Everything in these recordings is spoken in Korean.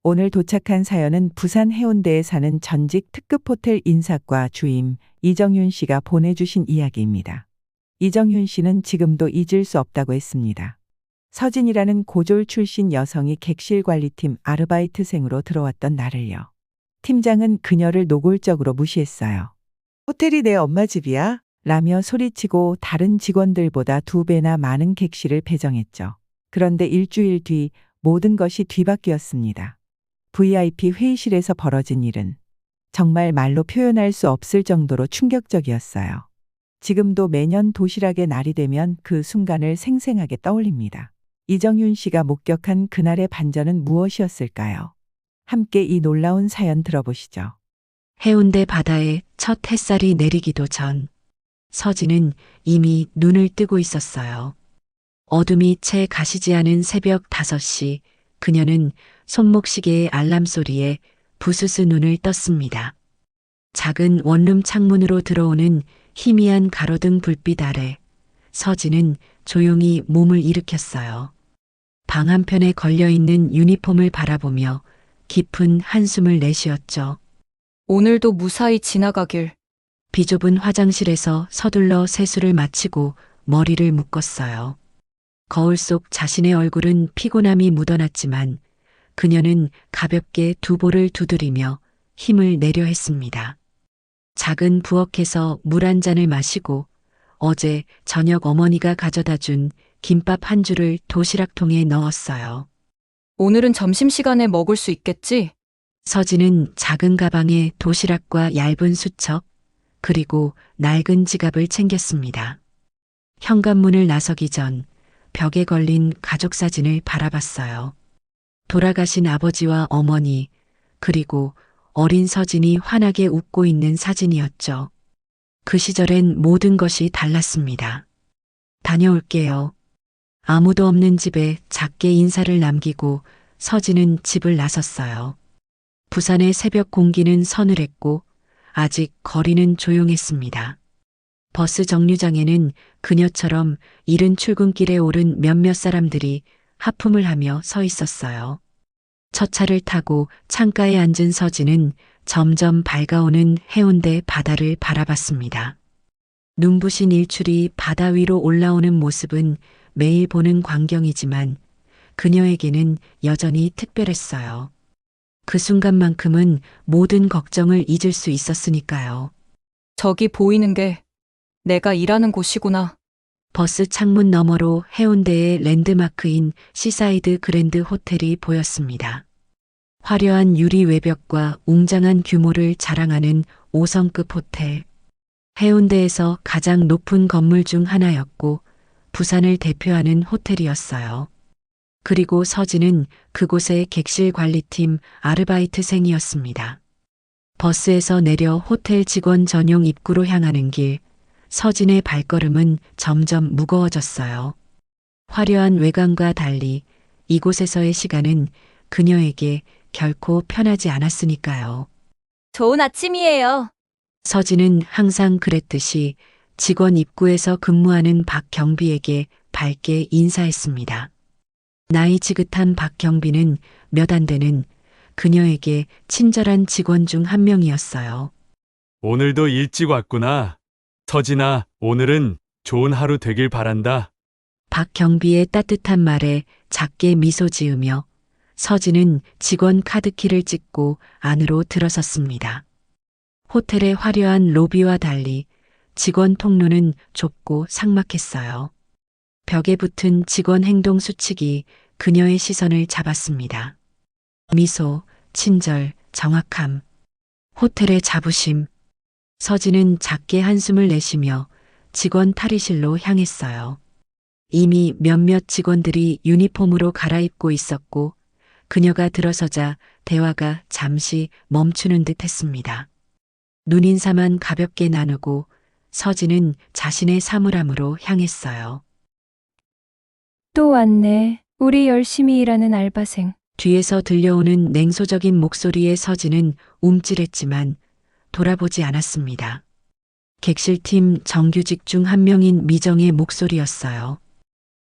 오늘 도착한 사연은 부산 해운대에 사는 전직 특급 호텔 인사과 주임 이정윤 씨가 보내주신 이야기입니다. 이정윤 씨는 지금도 잊을 수 없다고 했습니다. 서진이라는 고졸 출신 여성이 객실 관리팀 아르바이트생으로 들어왔던 날을요. 팀장은 그녀를 노골적으로 무시했어요. 호텔이 내 엄마 집이야? 라며 소리치고 다른 직원들보다 2배나 많은 객실을 배정했죠. 그런데 일주일 뒤 모든 것이 뒤바뀌었습니다. VIP 회의실에서 벌어진 일은 정말 말로 표현할 수 없을 정도로 충격적이었어요. 지금도 매년 도시락의 날이 되면 그 순간을 생생하게 떠올립니다. 이정윤 씨가 목격한 그날의 반전은 무엇이었을까요? 함께 이 놀라운 사연 들어보시죠. 해운대 바다에 첫 햇살이 내리기도 전 서진은 이미 눈을 뜨고 있었어요. 어둠이 채 가시지 않은 새벽 5시 그녀는 손목시계의 알람 소리에 부스스 눈을 떴습니다. 작은 원룸 창문으로 들어오는 희미한 가로등 불빛 아래 서진은 조용히 몸을 일으켰어요. 방 한편에 걸려있는 유니폼을 바라보며 깊은 한숨을 내쉬었죠. 오늘도 무사히 지나가길. 비좁은 화장실에서 서둘러 세수를 마치고 머리를 묶었어요. 거울 속 자신의 얼굴은 피곤함이 묻어났지만 그녀는 가볍게 두볼을 두드리며 힘을 내려 했습니다. 작은 부엌에서 물 한 잔을 마시고 어제 저녁 어머니가 가져다 준 김밥 한 줄을 도시락통에 넣었어요. 오늘은 점심시간에 먹을 수 있겠지? 서진은 작은 가방에 도시락과 얇은 수첩, 그리고 낡은 지갑을 챙겼습니다. 현관문을 나서기 전 벽에 걸린 가족 사진을 바라봤어요. 돌아가신 아버지와 어머니, 그리고 어린 서진이 환하게 웃고 있는 사진이었죠. 그 시절엔 모든 것이 달랐습니다. 다녀올게요. 아무도 없는 집에 작게 인사를 남기고 서진은 집을 나섰어요. 부산의 새벽 공기는 서늘했고 아직 거리는 조용했습니다. 버스 정류장에는 그녀처럼 이른 출근길에 오른 몇몇 사람들이 하품을 하며 서 있었어요. 첫 차를 타고 창가에 앉은 서진은 점점 밝아오는 해운대 바다를 바라봤습니다. 눈부신 일출이 바다 위로 올라오는 모습은 매일 보는 광경이지만 그녀에게는 여전히 특별했어요. 그 순간만큼은 모든 걱정을 잊을 수 있었으니까요. 저기 보이는 게 내가 일하는 곳이구나. 버스 창문 너머로 해운대의 랜드마크인 시사이드 그랜드 호텔이 보였습니다. 화려한 유리 외벽과 웅장한 규모를 자랑하는 5성급 호텔. 해운대에서 가장 높은 건물 중 하나였고 부산을 대표하는 호텔이었어요. 그리고 서진은 그곳의 객실 관리팀 아르바이트생이었습니다. 버스에서 내려 호텔 직원 전용 입구로 향하는 길, 서진의 발걸음은 점점 무거워졌어요. 화려한 외관과 달리 이곳에서의 시간은 그녀에게 결코 편하지 않았으니까요. 좋은 아침이에요. 서진은 항상 그랬듯이 직원 입구에서 근무하는 박경비에게 밝게 인사했습니다. 나이 지긋한 박경비는 몇 안 되는 그녀에게 친절한 직원 중 한 명이었어요. 오늘도 일찍 왔구나. 서진아, 오늘은 좋은 하루 되길 바란다. 박경비의 따뜻한 말에 작게 미소 지으며 서진은 직원 카드키를 찍고 안으로 들어섰습니다. 호텔의 화려한 로비와 달리 직원 통로는 좁고 삭막했어요. 벽에 붙은 직원 행동 수칙이 그녀의 시선을 잡았습니다. 미소, 친절, 정확함, 호텔의 자부심. 서진은 작게 한숨을 내쉬며 직원 탈의실로 향했어요. 이미 몇몇 직원들이 유니폼으로 갈아입고 있었고 그녀가 들어서자 대화가 잠시 멈추는 듯 했습니다. 눈인사만 가볍게 나누고 서진은 자신의 사물함으로 향했어요. 또 왔네. 우리 열심히 일하는 알바생. 뒤에서 들려오는 냉소적인 목소리에 서진은 움찔했지만 돌아보지 않았습니다. 객실팀 정규직 중 한 명인 미정의 목소리였어요.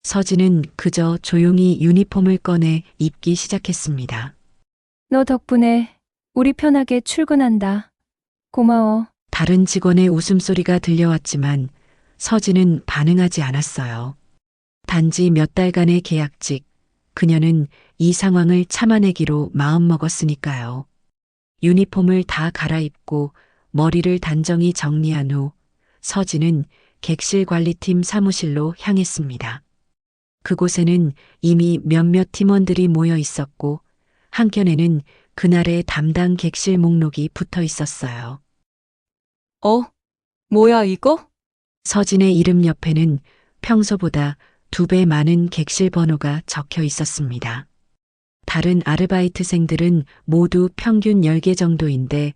서진은 그저 조용히 유니폼을 꺼내 입기 시작했습니다. 너 덕분에 우리 편하게 출근한다. 고마워. 다른 직원의 웃음소리가 들려왔지만 서진은 반응하지 않았어요. 단지 몇 달간의 계약직, 그녀는 이 상황을 참아내기로 마음먹었으니까요. 유니폼을 다 갈아입고 머리를 단정히 정리한 후 서진은 객실 관리팀 사무실로 향했습니다. 그곳에는 이미 몇몇 팀원들이 모여 있었고 한켠에는 그날의 담당 객실 목록이 붙어 있었어요. 뭐야, 이거? 서진의 이름 옆에는 평소보다 2배 많은 객실 번호가 적혀 있었습니다. 다른 아르바이트생들은 모두 평균 10개 정도인데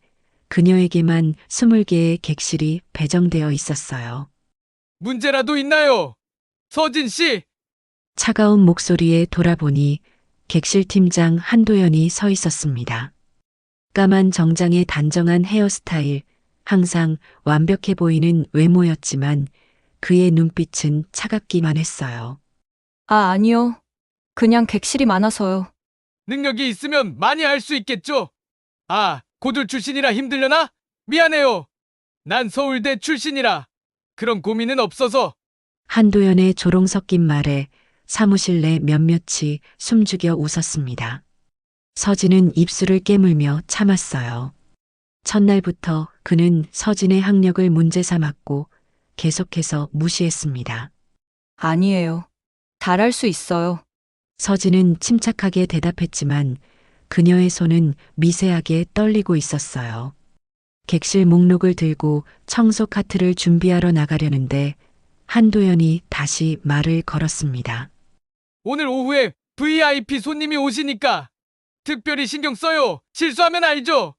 그녀에게만 20개의 객실이 배정되어 있었어요. 문제라도 있나요? 서진 씨! 차가운 목소리에 돌아보니 객실팀장 한도연이 서 있었습니다. 까만 정장에 단정한 헤어스타일, 항상 완벽해 보이는 외모였지만 그의 눈빛은 차갑기만 했어요. 아니요. 그냥 객실이 많아서요. 능력이 있으면 많이 할 수 있겠죠? 고졸 출신이라 힘들려나? 미안해요. 난 서울대 출신이라 그런 고민은 없어서. 한도연의 조롱 섞인 말에 사무실 내 몇몇이 숨죽여 웃었습니다. 서진은 입술을 깨물며 참았어요. 첫날부터 그는 서진의 학력을 문제 삼았고 계속해서 무시했습니다. 아니에요. 잘할 수 있어요. 서진은 침착하게 대답했지만 그녀의 손은 미세하게 떨리고 있었어요. 객실 목록을 들고 청소 카트를 준비하러 나가려는데 한도연이 다시 말을 걸었습니다. 오늘 오후에 VIP 손님이 오시니까 특별히 신경 써요. 실수하면 알죠?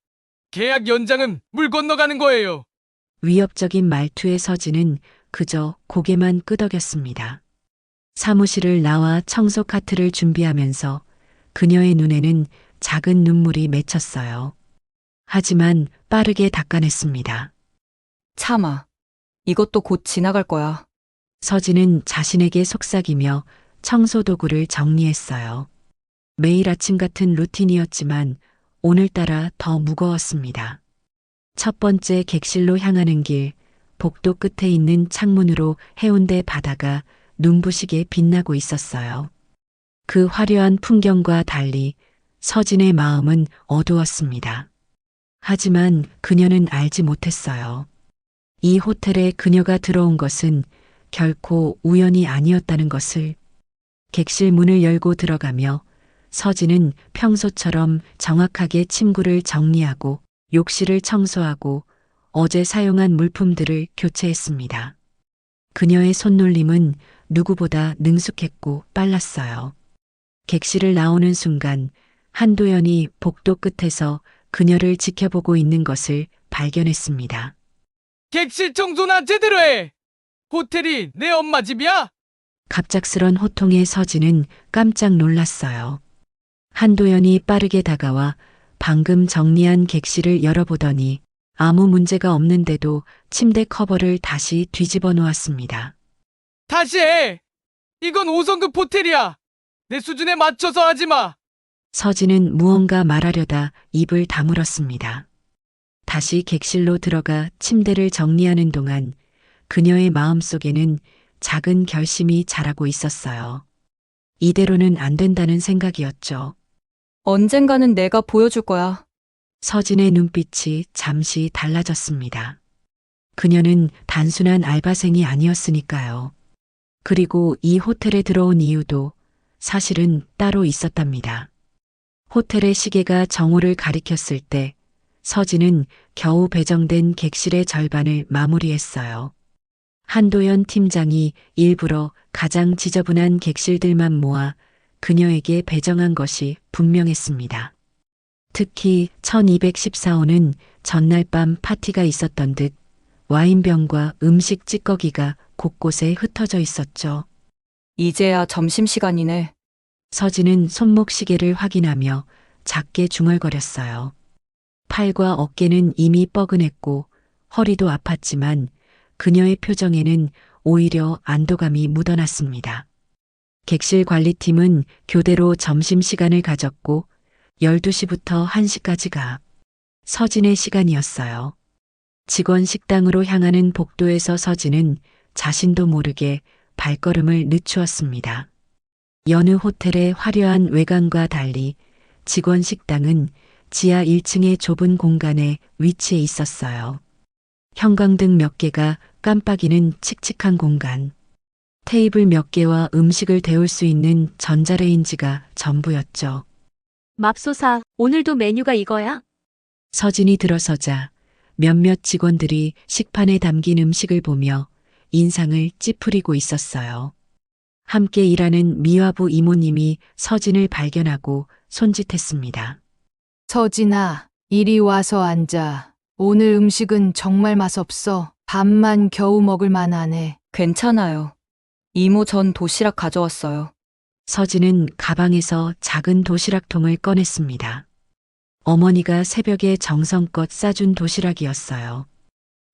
계약 연장은 물 건너가는 거예요. 위협적인 말투의 서진은 그저 고개만 끄덕였습니다. 사무실을 나와 청소 카트를 준비하면서 그녀의 눈에는 작은 눈물이 맺혔어요. 하지만 빠르게 닦아냈습니다. 참아. 이것도 곧 지나갈 거야. 서진은 자신에게 속삭이며 청소 도구를 정리했어요. 매일 아침 같은 루틴이었지만 오늘따라 더 무거웠습니다. 첫 번째 객실로 향하는 길, 복도 끝에 있는 창문으로 해운대 바다가 눈부시게 빛나고 있었어요. 그 화려한 풍경과 달리 서진의 마음은 어두웠습니다. 하지만 그녀는 알지 못했어요. 이 호텔에 그녀가 들어온 것은 결코 우연이 아니었다는 것을. 객실 문을 열고 들어가며 서진은 평소처럼 정확하게 침구를 정리하고 욕실을 청소하고 어제 사용한 물품들을 교체했습니다. 그녀의 손놀림은 누구보다 능숙했고 빨랐어요. 객실을 나오는 순간 한도연이 복도 끝에서 그녀를 지켜보고 있는 것을 발견했습니다. 객실 청소나 제대로 해! 호텔이 내 엄마 집이야? 갑작스런 호통에 서진은 깜짝 놀랐어요. 한도연이 빠르게 다가와 방금 정리한 객실을 열어보더니 아무 문제가 없는데도 침대 커버를 다시 뒤집어 놓았습니다. 다시 해! 이건 5성급 호텔이야! 내 수준에 맞춰서 하지 마! 서진은 무언가 말하려다 입을 다물었습니다. 다시 객실로 들어가 침대를 정리하는 동안 그녀의 마음속에는 작은 결심이 자라고 있었어요. 이대로는 안 된다는 생각이었죠. 언젠가는 내가 보여줄 거야. 서진의 눈빛이 잠시 달라졌습니다. 그녀는 단순한 알바생이 아니었으니까요. 그리고 이 호텔에 들어온 이유도 사실은 따로 있었답니다. 호텔의 시계가 정오를 가리켰을 때 서진은 겨우 배정된 객실의 절반을 마무리했어요. 한도연 팀장이 일부러 가장 지저분한 객실들만 모아 그녀에게 배정한 것이 분명했습니다. 특히 1214호는 전날 밤 파티가 있었던 듯 와인병과 음식 찌꺼기가 곳곳에 흩어져 있었죠. 이제야 점심시간이네. 서진은 손목시계를 확인하며 작게 중얼거렸어요. 팔과 어깨는 이미 뻐근했고 허리도 아팠지만 그녀의 표정에는 오히려 안도감이 묻어났습니다. 객실 관리팀은 교대로 점심시간을 가졌고 12시부터 1시까지가 서진의 시간이었어요. 직원 식당으로 향하는 복도에서 서진은 자신도 모르게 발걸음을 늦추었습니다. 여느 호텔의 화려한 외관과 달리 직원 식당은 지하 1층의 좁은 공간에 위치해 있었어요. 형광등 몇 개가 깜빡이는 칙칙한 공간. 테이블 몇 개와 음식을 데울 수 있는 전자레인지가 전부였죠. 맙소사, 오늘도 메뉴가 이거야? 서진이 들어서자 몇몇 직원들이 식판에 담긴 음식을 보며 인상을 찌푸리고 있었어요. 함께 일하는 미화부 이모님이 서진을 발견하고 손짓했습니다. 서진아, 이리 와서 앉아. 오늘 음식은 정말 맛없어. 밥만 겨우 먹을 만하네. 괜찮아요. 이모 전 도시락 가져왔어요. 서진은 가방에서 작은 도시락통을 꺼냈습니다. 어머니가 새벽에 정성껏 싸준 도시락이었어요.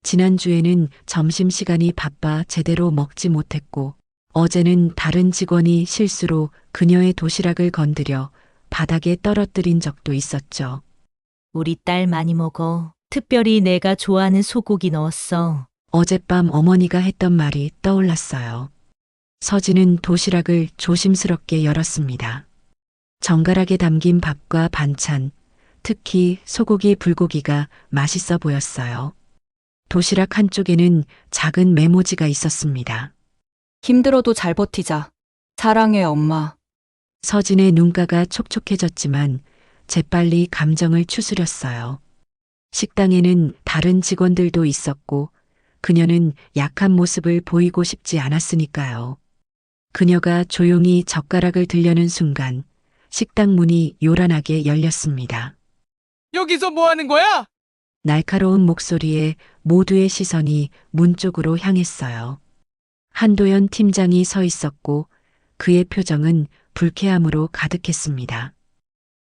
지난주에는 점심시간이 바빠 제대로 먹지 못했고 어제는 다른 직원이 실수로 그녀의 도시락을 건드려 바닥에 떨어뜨린 적도 있었죠. 우리 딸 많이 먹어. 특별히 내가 좋아하는 소고기 넣었어. 어젯밤 어머니가 했던 말이 떠올랐어요. 서진은 도시락을 조심스럽게 열었습니다. 정갈하게 담긴 밥과 반찬, 특히 소고기 불고기가 맛있어 보였어요. 도시락 한쪽에는 작은 메모지가 있었습니다. 힘들어도 잘 버티자. 사랑해, 엄마. 서진의 눈가가 촉촉해졌지만 재빨리 감정을 추스렸어요. 식당에는 다른 직원들도 있었고 그녀는 약한 모습을 보이고 싶지 않았으니까요. 그녀가 조용히 젓가락을 들려는 순간 식당 문이 요란하게 열렸습니다. 여기서 뭐 하는 거야? 날카로운 목소리에 모두의 시선이 문 쪽으로 향했어요. 한도연 팀장이 서 있었고 그의 표정은 불쾌함으로 가득했습니다.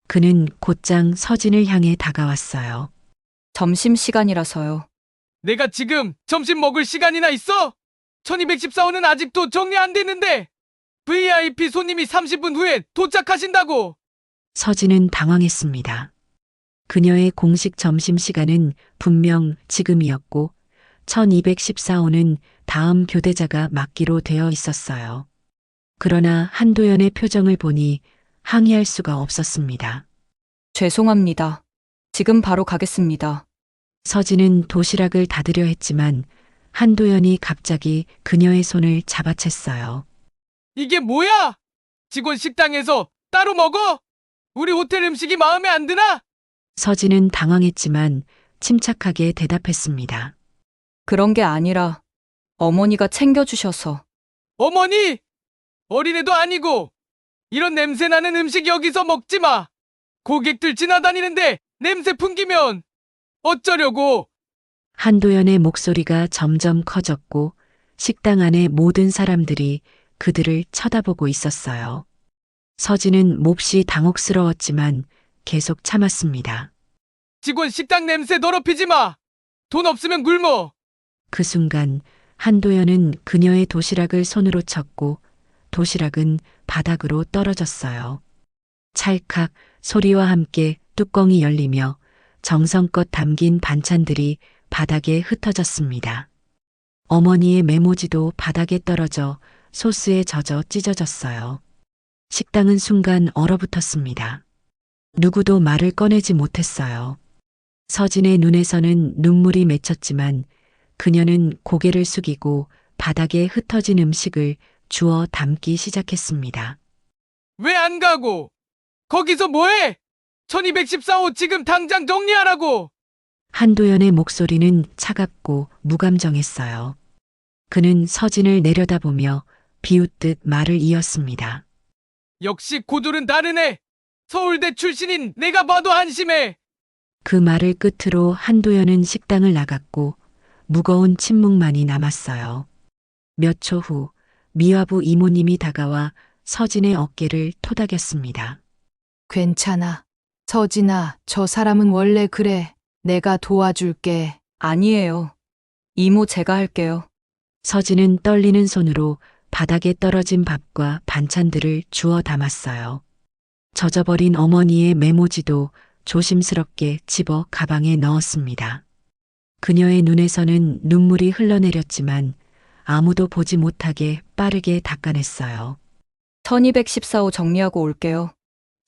그는 곧장 서진을 향해 다가왔어요. 점심시간이라서요. 내가 지금 점심 먹을 시간이나 있어? 1214호는 아직도 정리 안 됐는데 VIP 손님이 30분 후에 도착하신다고. 서진은 당황했습니다. 그녀의 공식 점심시간은 분명 지금이었고 1214호는 다음 교대자가 맡기로 되어 있었어요. 그러나 한도연의 표정을 보니 항의할 수가 없었습니다. 죄송합니다. 지금 바로 가겠습니다. 서진은 도시락을 닫으려 했지만 한도연이 갑자기 그녀의 손을 잡아챘어요. 이게 뭐야? 직원 식당에서 따로 먹어? 우리 호텔 음식이 마음에 안 드나? 서진은 당황했지만 침착하게 대답했습니다. 그런 게 아니라 어머니가 챙겨주셔서. 어머니! 어린애도 아니고 이런 냄새 나는 음식 여기서 먹지 마. 고객들 지나다니는데 냄새 풍기면 어쩌려고? 한도연의 목소리가 점점 커졌고 식당 안의 모든 사람들이 그들을 쳐다보고 있었어요. 서진은 몹시 당혹스러웠지만 계속 참았습니다. 직원 식당 냄새 더럽히지 마. 돈 없으면 굶어. 그 순간 한도연은 그녀의 도시락을 손으로 쳤고 도시락은 바닥으로 떨어졌어요. 찰칵 소리와 함께 뚜껑이 열리며 정성껏 담긴 반찬들이 바닥에 흩어졌습니다. 어머니의 메모지도 바닥에 떨어져 소스에 젖어 찢어졌어요. 식당은 순간 얼어붙었습니다. 누구도 말을 꺼내지 못했어요. 서진의 눈에서는 눈물이 맺혔지만 그녀는 고개를 숙이고 바닥에 흩어진 음식을 주워 담기 시작했습니다. 왜 안 가고? 거기서 뭐해? 1214호 지금 당장 정리하라고. 한도연의 목소리는 차갑고 무감정했어요. 그는 서진을 내려다보며 비웃듯 말을 이었습니다. 역시 고졸은 다르네. 서울대 출신인 내가 봐도 한심해. 그 말을 끝으로 한도연은 식당을 나갔고 무거운 침묵만이 남았어요. 몇 초 후 미화부 이모님이 다가와 서진의 어깨를 토닥였습니다. 괜찮아. 서진아, 저 사람은 원래 그래. 내가 도와줄게. 아니에요. 이모 제가 할게요. 서진은 떨리는 손으로 바닥에 떨어진 밥과 반찬들을 주워 담았어요. 젖어버린 어머니의 메모지도 조심스럽게 집어 가방에 넣었습니다. 그녀의 눈에서는 눈물이 흘러내렸지만 아무도 보지 못하게 빠르게 닦아냈어요. 1214호 정리하고 올게요.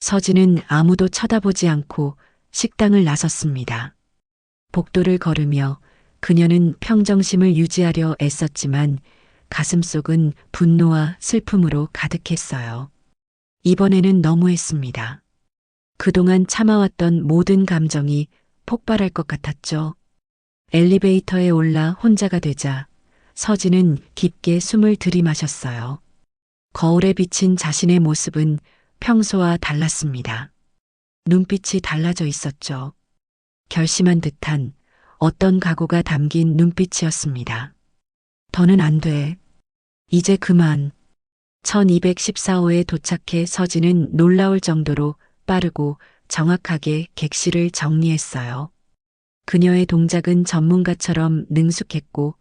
서진은 아무도 쳐다보지 않고 식당을 나섰습니다. 복도를 걸으며 그녀는 평정심을 유지하려 애썼지만 가슴속은 분노와 슬픔으로 가득했어요. 이번에는 너무했습니다. 그동안 참아왔던 모든 감정이 폭발할 것 같았죠. 엘리베이터에 올라 혼자가 되자 서진은 깊게 숨을 들이마셨어요. 거울에 비친 자신의 모습은 평소와 달랐습니다. 눈빛이 달라져 있었죠. 결심한 듯한 어떤 각오가 담긴 눈빛이었습니다. 더는 안 돼. 이제 그만. 1214호에 도착해 서진은 놀라울 정도로 빠르고 정확하게 객실을 정리했어요. 그녀의 동작은 전문가처럼 능숙했고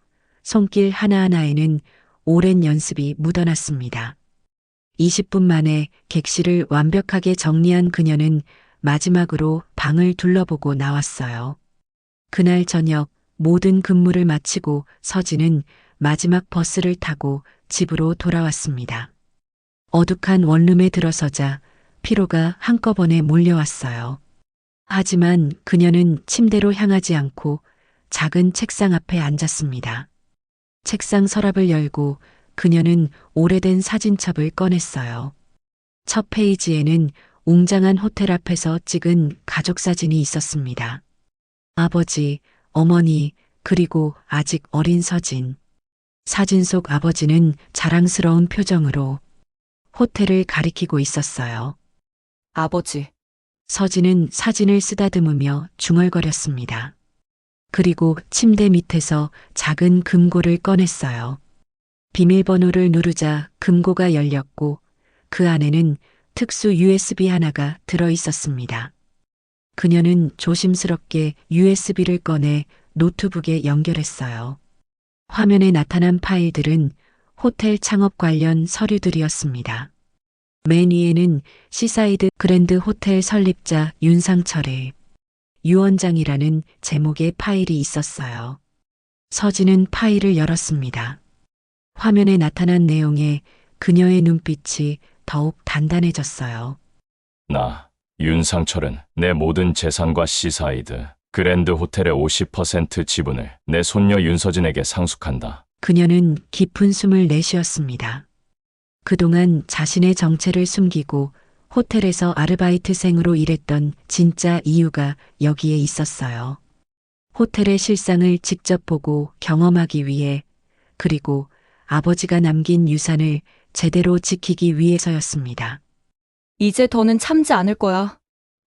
손길 하나하나에는 오랜 연습이 묻어났습니다. 20분 만에 객실을 완벽하게 정리한 그녀는 마지막으로 방을 둘러보고 나왔어요. 그날 저녁 모든 근무를 마치고 서진은 마지막 버스를 타고 집으로 돌아왔습니다. 어둑한 원룸에 들어서자 피로가 한꺼번에 몰려왔어요. 하지만 그녀는 침대로 향하지 않고 작은 책상 앞에 앉았습니다. 책상 서랍을 열고 그녀는 오래된 사진첩을 꺼냈어요. 첫 페이지에는 웅장한 호텔 앞에서 찍은 가족 사진이 있었습니다. 아버지, 어머니, 그리고 아직 어린 서진. 사진 속 아버지는 자랑스러운 표정으로 호텔을 가리키고 있었어요. 아버지, 서진은 사진을 쓰다듬으며 중얼거렸습니다. 그리고 침대 밑에서 작은 금고를 꺼냈어요. 비밀번호를 누르자 금고가 열렸고 그 안에는 특수 USB 하나가 들어 있었습니다. 그녀는 조심스럽게 USB를 꺼내 노트북에 연결했어요. 화면에 나타난 파일들은 호텔 창업 관련 서류들이었습니다. 맨 위에는 시사이드 그랜드 호텔 설립자 윤상철의 유원장이라는 제목의 파일이 있었어요. 서진은 파일을 열었습니다. 화면에 나타난 내용에 그녀의 눈빛이 더욱 단단해졌어요. 나, 윤상철은 내 모든 재산과 시사이드, 그랜드 호텔의 50% 지분을 내 손녀 윤서진에게 상속한다. 그녀는 깊은 숨을 내쉬었습니다. 그동안 자신의 정체를 숨기고 호텔에서 아르바이트생으로 일했던 진짜 이유가 여기에 있었어요. 호텔의 실상을 직접 보고 경험하기 위해, 그리고 아버지가 남긴 유산을 제대로 지키기 위해서였습니다. 이제 더는 참지 않을 거야.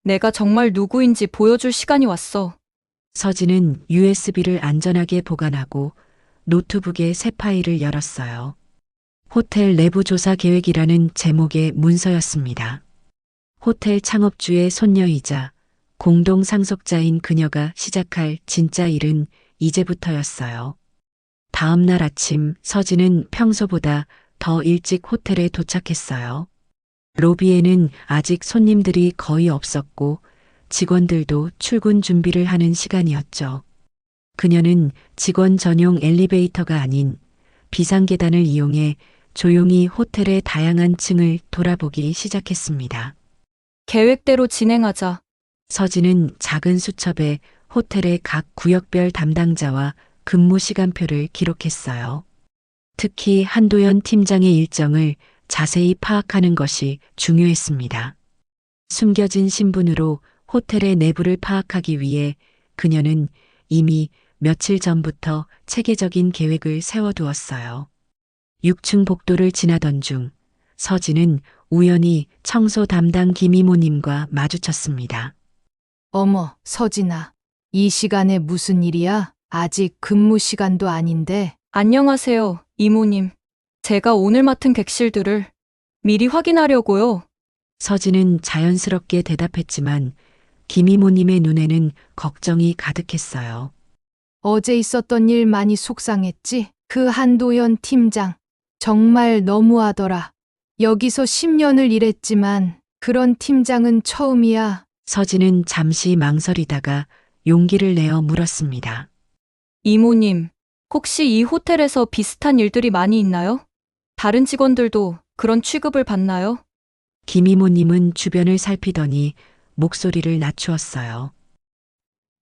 내가 정말 누구인지 보여줄 시간이 왔어. 서진은 USB를 안전하게 보관하고 노트북의 새 파일을 열었어요. 호텔 내부 조사 계획이라는 제목의 문서였습니다. 호텔 창업주의 손녀이자 공동 상속자인 그녀가 시작할 진짜 일은 이제부터였어요. 다음 날 아침 서진은 평소보다 더 일찍 호텔에 도착했어요. 로비에는 아직 손님들이 거의 없었고 직원들도 출근 준비를 하는 시간이었죠. 그녀는 직원 전용 엘리베이터가 아닌 비상계단을 이용해 조용히 호텔의 다양한 층을 돌아보기 시작했습니다. 계획대로 진행하자. 서진은 작은 수첩에 호텔의 각 구역별 담당자와 근무 시간표를 기록했어요. 특히 한도연 팀장의 일정을 자세히 파악하는 것이 중요했습니다. 숨겨진 신분으로 호텔의 내부를 파악하기 위해 그녀는 이미 며칠 전부터 체계적인 계획을 세워두었어요. 6층 복도를 지나던 중 서진은 우연히 청소 담당 김이모님과 마주쳤습니다. 어머, 서진아. 이 시간에 무슨 일이야? 아직 근무 시간도 아닌데. 안녕하세요, 이모님. 제가 오늘 맡은 객실들을 미리 확인하려고요. 서진은 자연스럽게 대답했지만 김이모님의 눈에는 걱정이 가득했어요. 어제 있었던 일 많이 속상했지? 그 한도연 팀장. 정말 너무하더라. 여기서 10년을 일했지만 그런 팀장은 처음이야. 서진은 잠시 망설이다가 용기를 내어 물었습니다. 이모님, 혹시 이 호텔에서 비슷한 일들이 많이 있나요? 다른 직원들도 그런 취급을 받나요? 김이모님은 주변을 살피더니 목소리를 낮추었어요.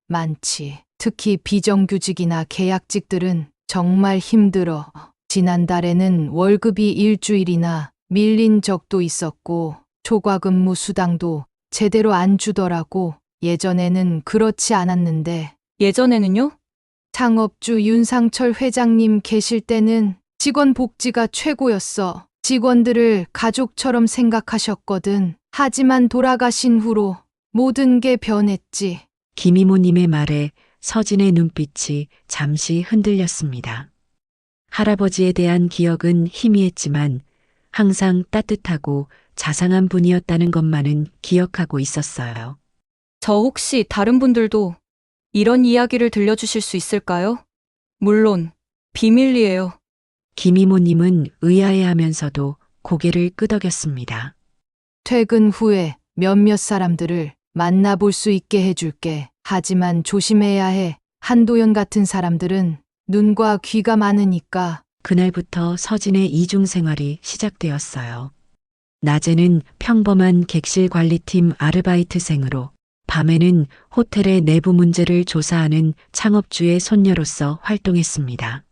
많지. 특히 비정규직이나 계약직들은 정말 힘들어. 지난달에는 월급이 일주일이나 밀린 적도 있었고, 초과 근무 수당도 제대로 안 주더라고. 예전에는 그렇지 않았는데, 예전에는요? 창업주 윤상철 회장님 계실 때는 직원 복지가 최고였어. 직원들을 가족처럼 생각하셨거든. 하지만 돌아가신 후로 모든 게 변했지. 김이모님의 말에 서진의 눈빛이 잠시 흔들렸습니다. 할아버지에 대한 기억은 희미했지만 항상 따뜻하고 자상한 분이었다는 것만은 기억하고 있었어요. 저 혹시 다른 분들도 이런 이야기를 들려주실 수 있을까요? 물론, 비밀이에요. 김이모님은 의아해하면서도 고개를 끄덕였습니다. 퇴근 후에 몇몇 사람들을 만나볼 수 있게 해줄게. 하지만 조심해야 해. 한도연 같은 사람들은 눈과 귀가 많으니까. 그날부터 서진의 이중 생활이 시작되었어요. 낮에는 평범한 객실 관리팀 아르바이트생으로, 밤에는 호텔의 내부 문제를 조사하는 창업주의 손녀로서 활동했습니다.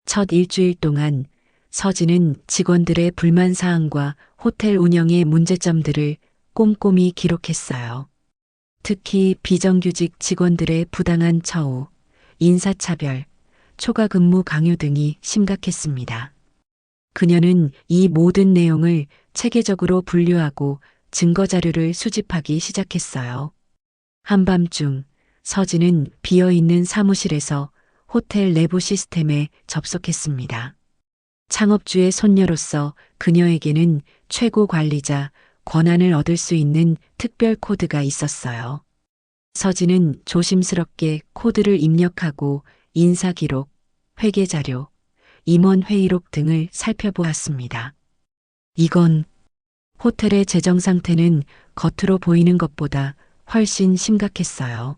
첫 일주일 동안 서진은 직원들의 불만 사항과 호텔 운영의 문제점들을 꼼꼼히 기록했어요. 특히 비정규직 직원들의 부당한 처우, 인사차별, 초과 근무 강요 등이 심각했습니다. 그녀는 이 모든 내용을 체계적으로 분류하고 증거자료를 수집하기 시작했어요. 한밤중 서진은 비어있는 사무실에서 호텔 내부 시스템에 접속했습니다. 창업주의 손녀로서 그녀에게는 최고 관리자, 권한을 얻을 수 있는 특별 코드가 있었어요. 서진은 조심스럽게 코드를 입력하고 인사기록, 회계자료, 임원회의록 등을 살펴보았습니다. 이건 호텔의 재정 상태는 겉으로 보이는 것보다 훨씬 심각했어요.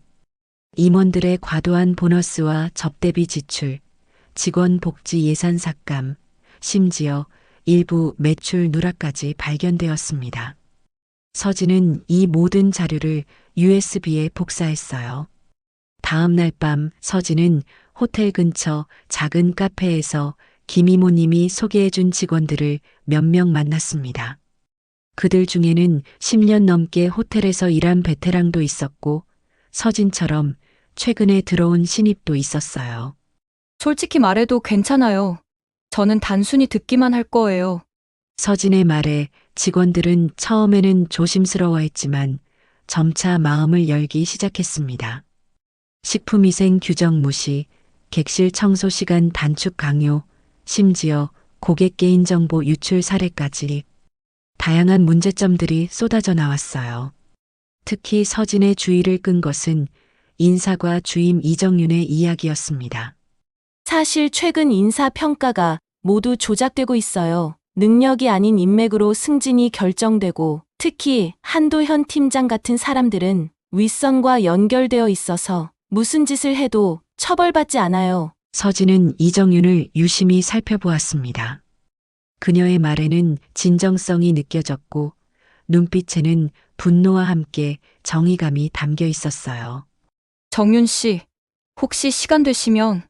임원들의 과도한 보너스와 접대비 지출, 직원 복지 예산 삭감, 심지어 일부 매출 누락까지 발견되었습니다. 서진은 이 모든 자료를 USB에 복사했어요. 다음 날 밤 서진은 호텔 근처 작은 카페에서 김이모님이 소개해준 직원들을 몇 명 만났습니다. 그들 중에는 10년 넘게 호텔에서 일한 베테랑도 있었고 서진처럼 최근에 들어온 신입도 있었어요. 솔직히 말해도 괜찮아요. 저는 단순히 듣기만 할 거예요. 서진의 말에 직원들은 처음에는 조심스러워했지만 점차 마음을 열기 시작했습니다. 식품위생 규정 무시, 객실 청소 시간 단축 강요, 심지어 고객 개인정보 유출 사례까지 다양한 문제점들이 쏟아져 나왔어요. 특히 서진의 주의를 끈 것은 인사과 주임 이정윤의 이야기였습니다. 사실 최근 인사평가가 모두 조작되고 있어요. 능력이 아닌 인맥으로 승진이 결정되고 특히 한도현 팀장 같은 사람들은 윗선과 연결되어 있어서 무슨 짓을 해도 처벌받지 않아요. 서진은 이정윤을 유심히 살펴보았습니다. 그녀의 말에는 진정성이 느껴졌고 눈빛에는 분노와 함께 정의감이 담겨 있었어요. 정윤 씨, 혹시 시간 되시면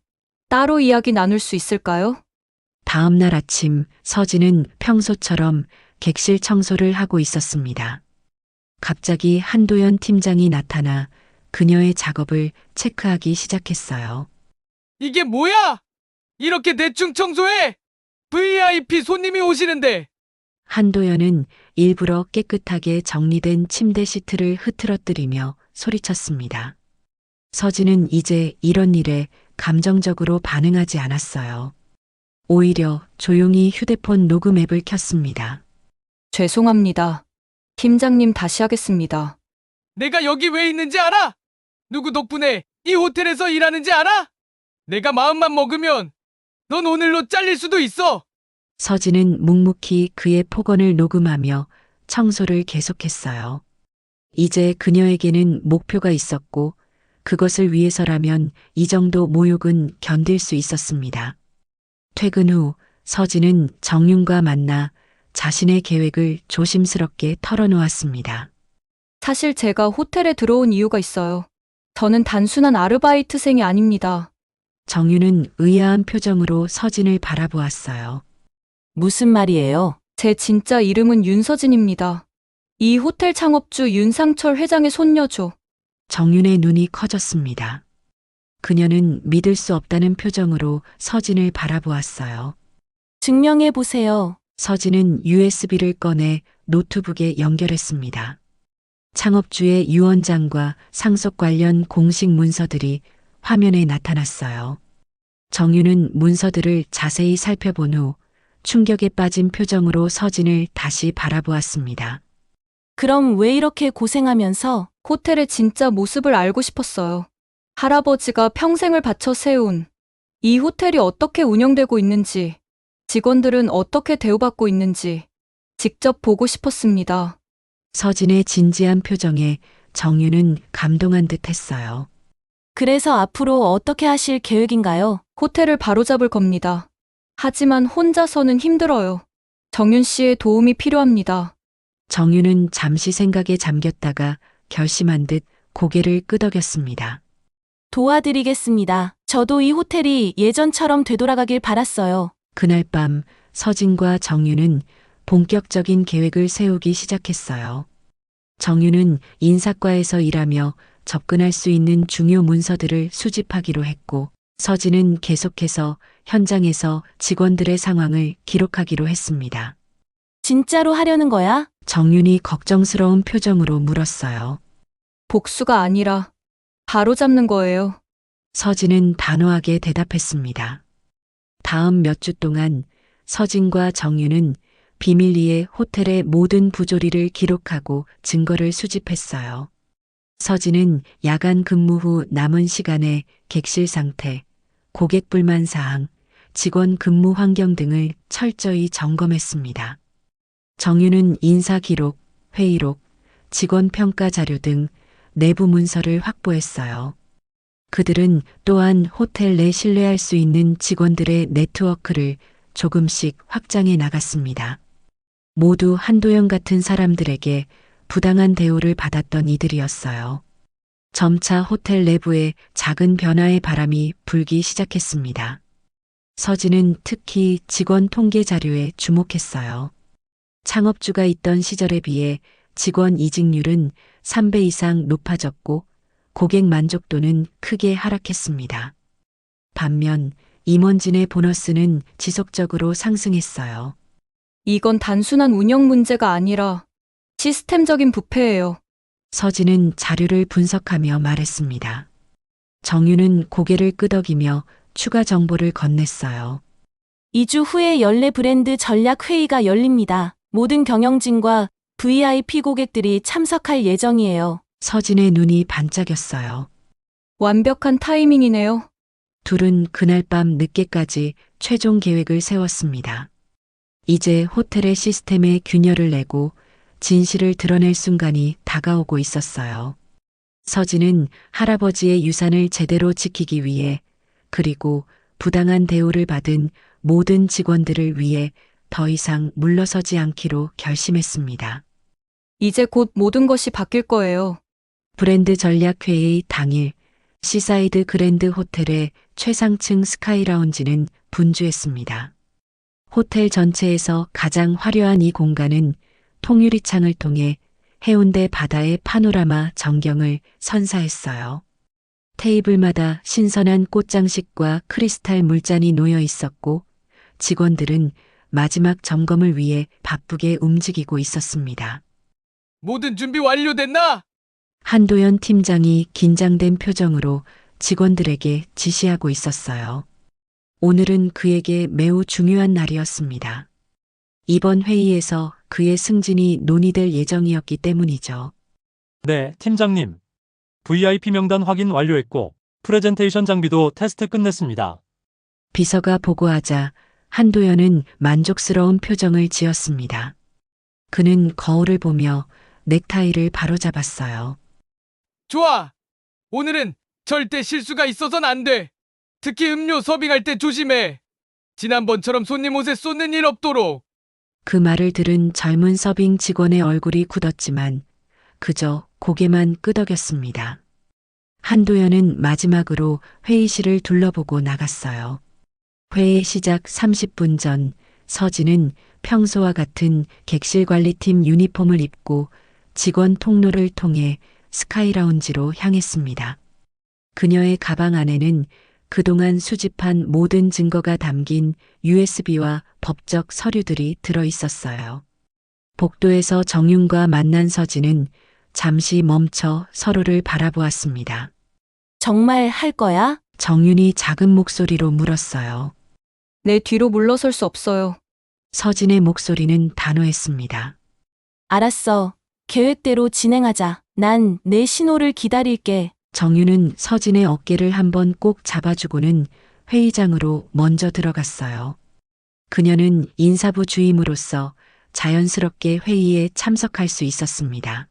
따로 이야기 나눌 수 있을까요? 다음 날 아침 서진은 평소처럼 객실 청소를 하고 있었습니다. 갑자기 한도연 팀장이 나타나 그녀의 작업을 체크하기 시작했어요. 이게 뭐야? 이렇게 대충 청소해? VIP 손님이 오시는데. 한도연은 일부러 깨끗하게 정리된 침대 시트를 흐트러뜨리며 소리쳤습니다. 서진은 이제 이런 일에 감정적으로 반응하지 않았어요. 오히려 조용히 휴대폰 녹음 앱을 켰습니다. 죄송합니다. 팀장님 다시 하겠습니다. 내가 여기 왜 있는지 알아? 누구 덕분에 이 호텔에서 일하는지 알아? 내가 마음만 먹으면 넌 오늘로 잘릴 수도 있어. 서진은 묵묵히 그의 폭언을 녹음하며 청소를 계속했어요. 이제 그녀에게는 목표가 있었고 그것을 위해서라면 이 정도 모욕은 견딜 수 있었습니다. 퇴근 후 서진은 정윤과 만나 자신의 계획을 조심스럽게 털어놓았습니다. 사실 제가 호텔에 들어온 이유가 있어요. 저는 단순한 아르바이트생이 아닙니다. 정윤은 의아한 표정으로 서진을 바라보았어요. 무슨 말이에요? 제 진짜 이름은 윤서진입니다. 이 호텔 창업주 윤상철 회장의 손녀죠. 정윤의 눈이 커졌습니다. 그녀는 믿을 수 없다는 표정으로 서진을 바라보았어요. 증명해 보세요. 서진은 USB를 꺼내 노트북에 연결했습니다. 창업주의 유언장과 상속 관련 공식 문서들이 화면에 나타났어요. 정윤은 문서들을 자세히 살펴본 후 충격에 빠진 표정으로 서진을 다시 바라보았습니다. 그럼 왜 이렇게 고생하면서 호텔의 진짜 모습을 알고 싶었어요. 할아버지가 평생을 바쳐 세운 이 호텔이 어떻게 운영되고 있는지, 직원들은 어떻게 대우받고 있는지 직접 보고 싶었습니다. 서진의 진지한 표정에 정윤은 감동한 듯 했어요. 그래서 앞으로 어떻게 하실 계획인가요? 호텔을 바로잡을 겁니다. 하지만 혼자서는 힘들어요. 정윤 씨의 도움이 필요합니다. 정윤은 잠시 생각에 잠겼다가 결심한 듯 고개를 끄덕였습니다. 도와드리겠습니다. 저도 이 호텔이 예전처럼 되돌아가길 바랐어요. 그날 밤 서진과 정윤은 본격적인 계획을 세우기 시작했어요. 정윤은 인사과에서 일하며 접근할 수 있는 중요 문서들을 수집하기로 했고, 서진은 계속해서 현장에서 직원들의 상황을 기록하기로 했습니다. 진짜로 하려는 거야? 정윤이 걱정스러운 표정으로 물었어요. 복수가 아니라 바로잡는 거예요. 서진은 단호하게 대답했습니다. 다음 몇 주 동안 서진과 정윤은 비밀리에 호텔의 모든 부조리를 기록하고 증거를 수집했어요. 서진은 야간 근무 후 남은 시간에 객실 상태, 고객 불만 사항, 직원 근무 환경 등을 철저히 점검했습니다. 정윤은 인사 기록, 회의록, 직원 평가 자료 등 내부 문서를 확보했어요. 그들은 또한 호텔 내 신뢰할 수 있는 직원들의 네트워크를 조금씩 확장해 나갔습니다. 모두 한도영 같은 사람들에게 부당한 대우를 받았던 이들이었어요. 점차 호텔 내부에 작은 변화의 바람이 불기 시작했습니다. 서진은 특히 직원 통계 자료에 주목했어요. 창업주가 있던 시절에 비해 직원 이직률은 3배 이상 높아졌고 고객 만족도는 크게 하락했습니다. 반면 임원진의 보너스는 지속적으로 상승했어요. 이건 단순한 운영 문제가 아니라 시스템적인 부패예요. 서진은 자료를 분석하며 말했습니다. 정윤은 고개를 끄덕이며 추가 정보를 건넸어요. 2주 후에 연례 브랜드 전략 회의가 열립니다. 모든 경영진과 VIP 고객들이 참석할 예정이에요. 서진의 눈이 반짝였어요. 완벽한 타이밍이네요. 둘은 그날 밤 늦게까지 최종 계획을 세웠습니다. 이제 호텔의 시스템에 균열을 내고 진실을 드러낼 순간이 다가오고 있었어요. 서진은 할아버지의 유산을 제대로 지키기 위해, 그리고 부당한 대우를 받은 모든 직원들을 위해 더 이상 물러서지 않기로 결심했습니다. 이제 곧 모든 것이 바뀔 거예요. 브랜드 전략 회의 당일, 시사이드 그랜드 호텔의 최상층 스카이라운지는 분주했습니다. 호텔 전체에서 가장 화려한 이 공간은 통유리창을 통해 해운대 바다의 파노라마 전경을 선사했어요. 테이블마다 신선한 꽃장식과 크리스탈 물잔이 놓여 있었고, 직원들은 마지막 점검을 위해 바쁘게 움직이고 있었습니다. 모든 준비 완료됐나? 한도연 팀장이 긴장된 표정으로 직원들에게 지시하고 있었어요. 오늘은 그에게 매우 중요한 날이었습니다. 이번 회의에서 그의 승진이 논의될 예정이었기 때문이죠. 네, 팀장님. VIP 명단 확인 완료했고 프레젠테이션 장비도 테스트 끝냈습니다. 비서가 보고하자 한도연은 만족스러운 표정을 지었습니다. 그는 거울을 보며 넥타이를 바로잡았어요. 좋아. 오늘은 절대 실수가 있어선 안 돼. 특히 음료 서빙할 때 조심해. 지난번처럼 손님 옷에 쏟는 일 없도록. 그 말을 들은 젊은 서빙 직원의 얼굴이 굳었지만 그저 고개만 끄덕였습니다. 한도연은 마지막으로 회의실을 둘러보고 나갔어요. 회의 시작 30분 전 서진은 평소와 같은 객실관리팀 유니폼을 입고 직원 통로를 통해 스카이라운지로 향했습니다. 그녀의 가방 안에는 그동안 수집한 모든 증거가 담긴 USB와 법적 서류들이 들어 있었어요. 복도에서 정윤과 만난 서진은 잠시 멈춰 서로를 바라보았습니다. 정말 할 거야? 정윤이 작은 목소리로 물었어요. 내 뒤로 물러설 수 없어요. 서진의 목소리는 단호했습니다. 알았어. 계획대로 진행하자. 난 내 신호를 기다릴게. 정윤은 서진의 어깨를 한번 꼭 잡아주고는 회의장으로 먼저 들어갔어요. 그녀는 인사부 주임으로서 자연스럽게 회의에 참석할 수 있었습니다.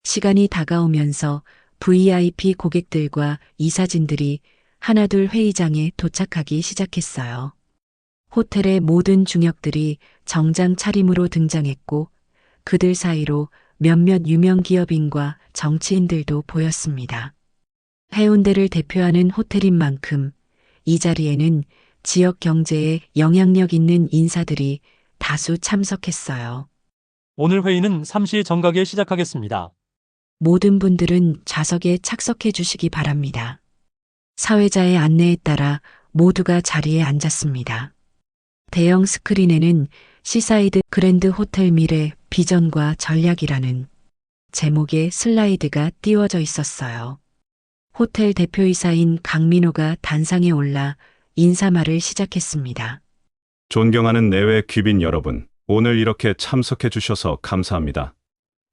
시간이 다가오면서 VIP 고객들과 이사진들이 하나둘 회의장에 도착하기 시작했어요. 호텔의 모든 중역들이 정장 차림으로 등장했고 그들 사이로 몇몇 유명 기업인과 정치인들도 보였습니다. 해운대를 대표하는 호텔인 만큼 이 자리에는 지역 경제에 영향력 있는 인사들이 다수 참석했어요. 오늘 회의는 3시 정각에 시작하겠습니다. 모든 분들은 좌석에 착석해 주시기 바랍니다. 사회자의 안내에 따라 모두가 자리에 앉았습니다. 대형 스크린에는 시사이드 그랜드 호텔 미래 비전과 전략이라는 제목의 슬라이드가 띄워져 있었어요. 호텔 대표이사인 강민호가 단상에 올라 인사말을 시작했습니다. 존경하는 내외 귀빈 여러분, 오늘 이렇게 참석해 주셔서 감사합니다.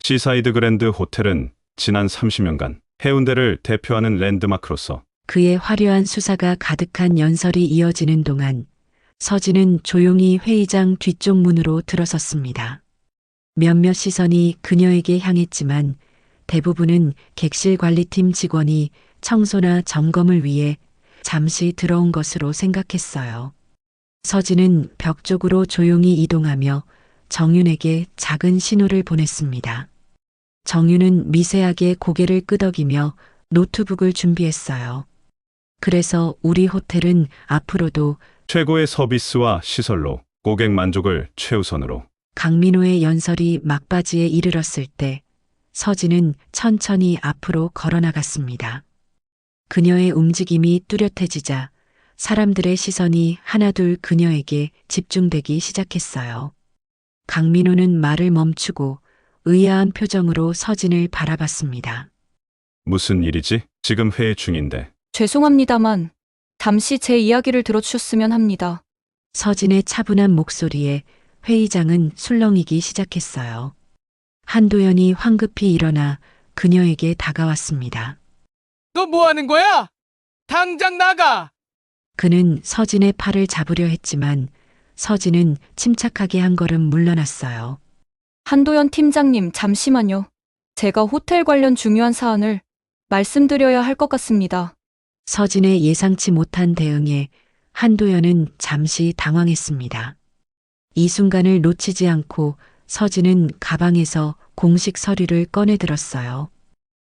시사이드 그랜드 호텔은 지난 30년간 해운대를 대표하는 랜드마크로서 그의 화려한 수사가 가득한 연설이 이어지는 동안 서진은 조용히 회의장 뒤쪽 문으로 들어섰습니다. 몇몇 시선이 그녀에게 향했지만 대부분은 객실 관리팀 직원이 청소나 점검을 위해 잠시 들어온 것으로 생각했어요. 서진은 벽 쪽으로 조용히 이동하며 정윤에게 작은 신호를 보냈습니다. 정윤은 미세하게 고개를 끄덕이며 노트북을 준비했어요. 그래서 우리 호텔은 앞으로도 최고의 서비스와 시설로 고객 만족을 최우선으로. 강민호의 연설이 막바지에 이르렀을 때 서진은 천천히 앞으로 걸어나갔습니다. 그녀의 움직임이 뚜렷해지자 사람들의 시선이 하나둘 그녀에게 집중되기 시작했어요. 강민호는 말을 멈추고 의아한 표정으로 서진을 바라봤습니다. 무슨 일이지? 지금 회의 중인데. 죄송합니다만 잠시 제 이야기를 들어주셨으면 합니다. 서진의 차분한 목소리에 회의장은 술렁이기 시작했어요. 한도연이 황급히 일어나 그녀에게 다가왔습니다. 너 뭐 하는 거야? 당장 나가! 그는 서진의 팔을 잡으려 했지만 서진은 침착하게 한 걸음 물러났어요. 한도연 팀장님, 잠시만요. 제가 호텔 관련 중요한 사안을 말씀드려야 할 것 같습니다. 서진의 예상치 못한 대응에 한도연은 잠시 당황했습니다. 이 순간을 놓치지 않고 서진은 가방에서 공식 서류를 꺼내들었어요.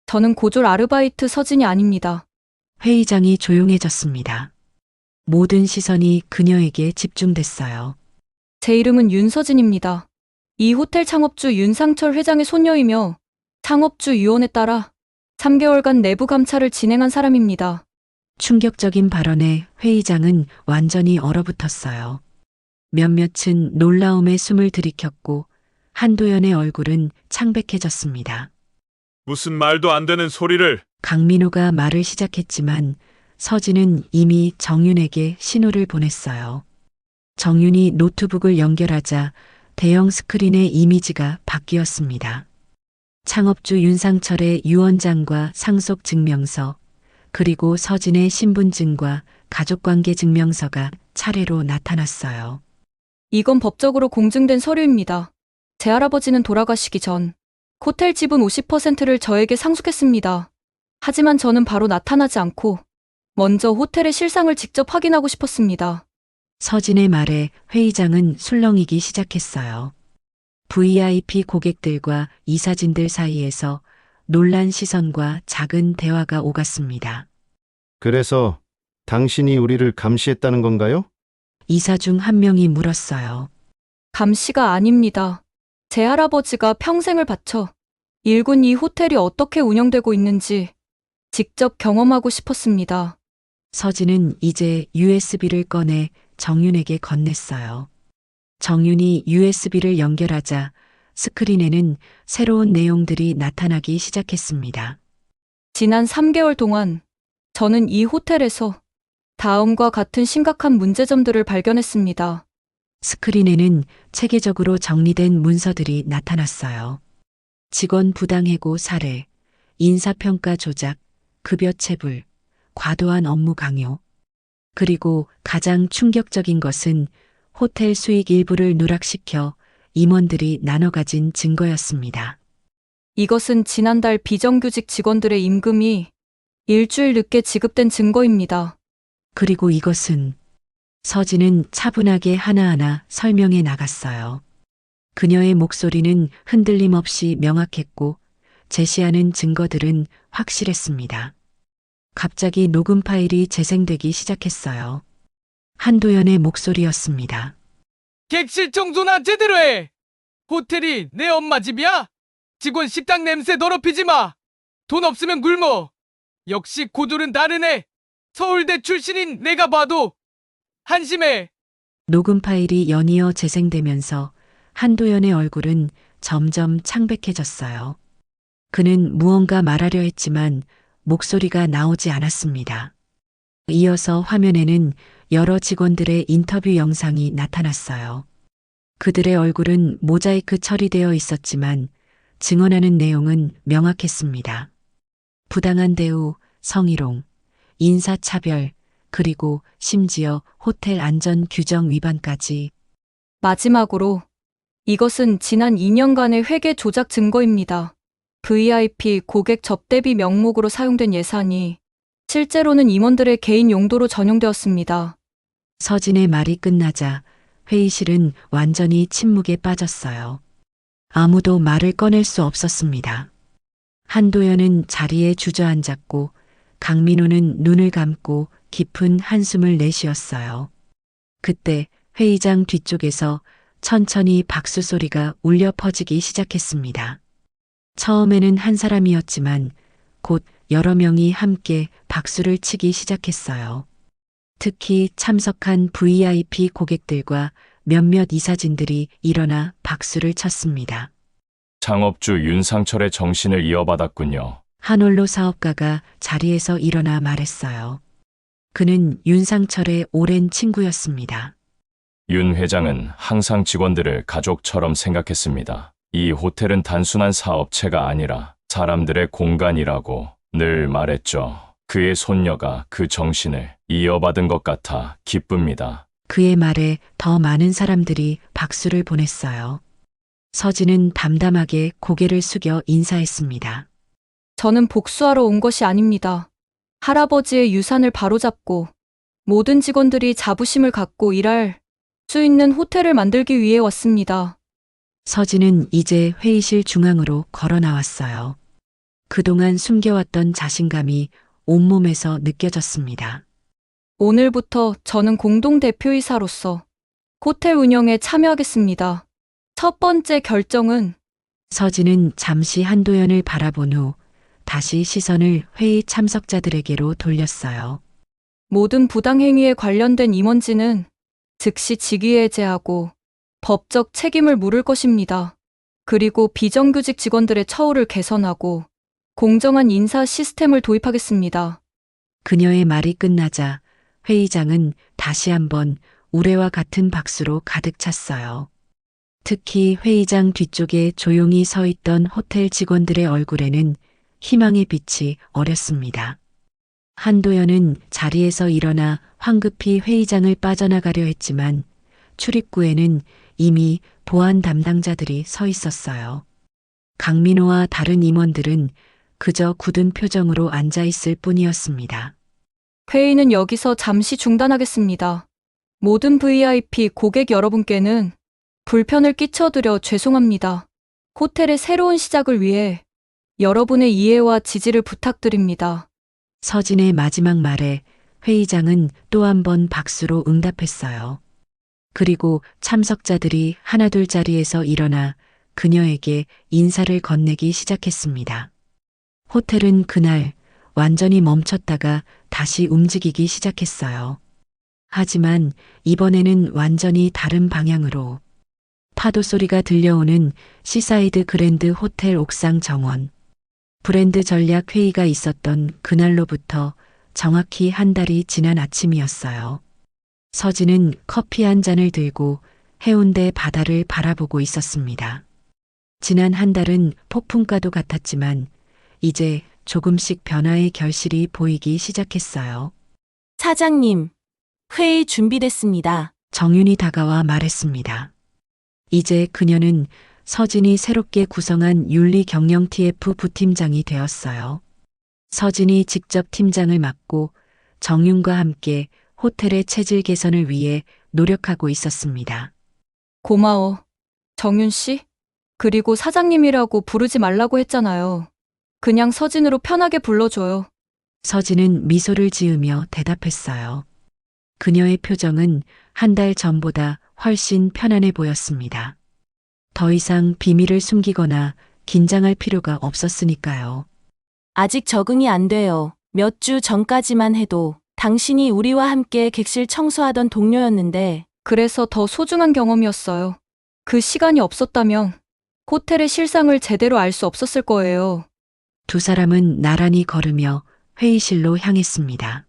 저는 고졸 아르바이트 서진이 아닙니다. 회의장이 조용해졌습니다. 모든 시선이 그녀에게 집중됐어요. 제 이름은 윤서진입니다. 이 호텔 창업주 윤상철 회장의 손녀이며 창업주 유언에 따라 3개월간 내부 감찰을 진행한 사람입니다. 충격적인 발언에 회의장은 완전히 얼어붙었어요. 몇몇은 놀라움에 숨을 들이켰고 한도연의 얼굴은 창백해졌습니다. 무슨 말도 안 되는 소리를. 강민호가 말을 시작했지만 서진은 이미 정윤에게 신호를 보냈어요. 정윤이 노트북을 연결하자 대형 스크린의 이미지가 바뀌었습니다. 창업주 윤상철의 유언장과 상속 증명서, 그리고 서진의 신분증과 가족관계 증명서가 차례로 나타났어요. 이건 법적으로 공증된 서류입니다. 제 할아버지는 돌아가시기 전 호텔 지분 50%를 저에게 상속했습니다. 하지만 저는 바로 나타나지 않고 먼저 호텔의 실상을 직접 확인하고 싶었습니다. 서진의 말에 회의장은 술렁이기 시작했어요. VIP 고객들과 이사진들 사이에서 놀란 시선과 작은 대화가 오갔습니다. 그래서 당신이 우리를 감시했다는 건가요? 이사 중 한 명이 물었어요. 감시가 아닙니다. 제 할아버지가 평생을 바쳐 일군 이 호텔이 어떻게 운영되고 있는지 직접 경험하고 싶었습니다. 서진은 이제 USB를 꺼내 정윤에게 건넸어요. 정윤이 USB를 연결하자 스크린에는 새로운 내용들이 나타나기 시작했습니다. 지난 3개월 동안 저는 이 호텔에서 다음과 같은 심각한 문제점들을 발견했습니다. 스크린에는 체계적으로 정리된 문서들이 나타났어요. 직원 부당해고 사례, 인사평가 조작, 급여 체불, 과도한 업무 강요. 그리고 가장 충격적인 것은 호텔 수익 일부를 누락시켜 임원들이 나눠 가진 증거였습니다. 이것은 지난달 비정규직 직원들의 임금이 일주일 늦게 지급된 증거입니다. 그리고 이것은 서진은 차분하게 하나하나 설명해 나갔어요. 그녀의 목소리는 흔들림 없이 명확했고 제시하는 증거들은 확실했습니다. 갑자기 녹음 파일이 재생되기 시작했어요. 한도연의 목소리였습니다. 객실 청소나 제대로 해! 호텔이 내 엄마 집이야? 직원 식당 냄새 더럽히지 마! 돈 없으면 굶어! 역시 고졸은 다르네! 서울대 출신인 내가 봐도 한심해! 녹음 파일이 연이어 재생되면서 한도연의 얼굴은 점점 창백해졌어요. 그는 무언가 말하려 했지만 목소리가 나오지 않았습니다. 이어서 화면에는 여러 직원들의 인터뷰 영상이 나타났어요. 그들의 얼굴은 모자이크 처리되어 있었지만 증언하는 내용은 명확했습니다. 부당한 대우, 성희롱, 인사차별, 그리고 심지어 호텔 안전 규정 위반까지. 마지막으로 이것은 지난 2년간의 회계 조작 증거입니다. VIP 고객 접대비 명목으로 사용된 예산이 실제로는 임원들의 개인 용도로 전용되었습니다. 서진의 말이 끝나자 회의실은 완전히 침묵에 빠졌어요. 아무도 말을 꺼낼 수 없었습니다. 한도연은 자리에 주저앉았고 강민호는 눈을 감고 깊은 한숨을 내쉬었어요. 그때 회의장 뒤쪽에서 천천히 박수 소리가 울려 퍼지기 시작했습니다. 처음에는 한 사람이었지만 곧 여러 명이 함께 박수를 치기 시작했어요. 특히 참석한 VIP 고객들과 몇몇 이사진들이 일어나 박수를 쳤습니다. 창업주 윤상철의 정신을 이어받았군요. 한올로 사업가가 자리에서 일어나 말했어요. 그는 윤상철의 오랜 친구였습니다. 윤 회장은 항상 직원들을 가족처럼 생각했습니다. 이 호텔은 단순한 사업체가 아니라 사람들의 공간이라고 늘 말했죠. 그의 손녀가 그 정신을 이어받은 것 같아 기쁩니다. 그의 말에 더 많은 사람들이 박수를 보냈어요. 서진은 담담하게 고개를 숙여 인사했습니다. 저는 복수하러 온 것이 아닙니다. 할아버지의 유산을 바로잡고 모든 직원들이 자부심을 갖고 일할 수 있는 호텔을 만들기 위해 왔습니다. 서진은 이제 회의실 중앙으로 걸어 나왔어요. 그동안 숨겨왔던 자신감이 온몸에서 느껴졌습니다. 오늘부터 저는 공동대표이사로서 호텔 운영에 참여하겠습니다. 첫 번째 결정은 서진은 잠시 한도연을 바라본 후 다시 시선을 회의 참석자들에게로 돌렸어요. 모든 부당행위에 관련된 임원진은 즉시 직위해제하고 법적 책임을 물을 것입니다. 그리고 비정규직 직원들의 처우를 개선하고 공정한 인사 시스템을 도입하겠습니다. 그녀의 말이 끝나자 회의장은 다시 한번 우레와 같은 박수로 가득 찼어요. 특히 회의장 뒤쪽에 조용히 서 있던 호텔 직원들의 얼굴에는 희망의 빛이 어렸습니다. 한도연은 자리에서 일어나 황급히 회의장을 빠져나가려 했지만 출입구에는 이미 보안 담당자들이 서 있었어요. 강민호와 다른 임원들은 그저 굳은 표정으로 앉아 있을 뿐이었습니다. 회의는 여기서 잠시 중단하겠습니다. 모든 VIP 고객 여러분께는 불편을 끼쳐드려 죄송합니다. 호텔의 새로운 시작을 위해 여러분의 이해와 지지를 부탁드립니다. 서진의 마지막 말에 회의장은 또 한 번 박수로 응답했어요. 그리고 참석자들이 하나둘 자리에서 일어나 그녀에게 인사를 건네기 시작했습니다. 호텔은 그날 완전히 멈췄다가 다시 움직이기 시작했어요. 하지만 이번에는 완전히 다른 방향으로. 파도 소리가 들려오는 시사이드 그랜드 호텔 옥상 정원. 브랜드 전략 회의가 있었던 그날로부터 정확히 한 달이 지난 아침이었어요. 서진은 커피 한 잔을 들고 해운대 바다를 바라보고 있었습니다. 지난 한 달은 폭풍과도 같았지만 이제 조금씩 변화의 결실이 보이기 시작했어요. 사장님, 회의 준비됐습니다. 정윤이 다가와 말했습니다. 이제 그녀는 서진이 새롭게 구성한 윤리 경영 TF 부팀장이 되었어요. 서진이 직접 팀장을 맡고 정윤과 함께 호텔의 체질 개선을 위해 노력하고 있었습니다. 고마워. 정윤 씨? 그리고 사장님이라고 부르지 말라고 했잖아요. 그냥 서진으로 편하게 불러줘요. 서진은 미소를 지으며 대답했어요. 그녀의 표정은 한 달 전보다 훨씬 편안해 보였습니다. 더 이상 비밀을 숨기거나 긴장할 필요가 없었으니까요. 아직 적응이 안 돼요. 몇 주 전까지만 해도 당신이 우리와 함께 객실 청소하던 동료였는데 그래서 더 소중한 경험이었어요. 그 시간이 없었다면 호텔의 실상을 제대로 알 수 없었을 거예요. 두 사람은 나란히 걸으며 회의실로 향했습니다.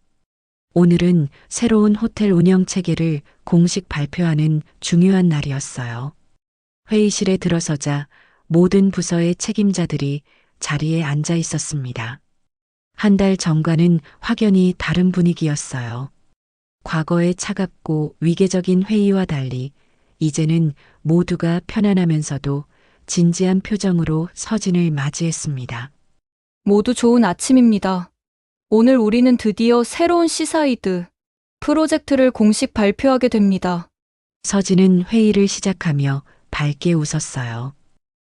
오늘은 새로운 호텔 운영 체계를 공식 발표하는 중요한 날이었어요. 회의실에 들어서자 모든 부서의 책임자들이 자리에 앉아 있었습니다. 한 달 전과는 확연히 다른 분위기였어요. 과거의 차갑고 위계적인 회의와 달리 이제는 모두가 편안하면서도 진지한 표정으로 서진을 맞이했습니다. 모두 좋은 아침입니다. 오늘 우리는 드디어 새로운 시사이드 프로젝트를 공식 발표하게 됩니다. 서진은 회의를 시작하며 밝게 웃었어요.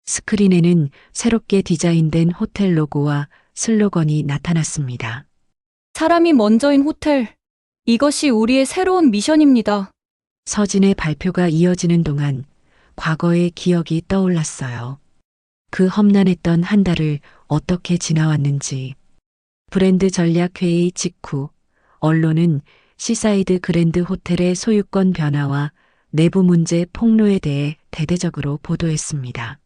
스크린에는 새롭게 디자인된 호텔 로고와 슬로건이 나타났습니다. 사람이 먼저인 호텔. 이것이 우리의 새로운 미션입니다. 서진의 발표가 이어지는 동안 과거의 기억이 떠올랐어요. 그 험난했던 한 달을 어떻게 지나왔는지. 브랜드 전략 회의 직후 언론은 시사이드 그랜드 호텔의 소유권 변화와 내부 문제 폭로에 대해 대대적으로 보도했습니다.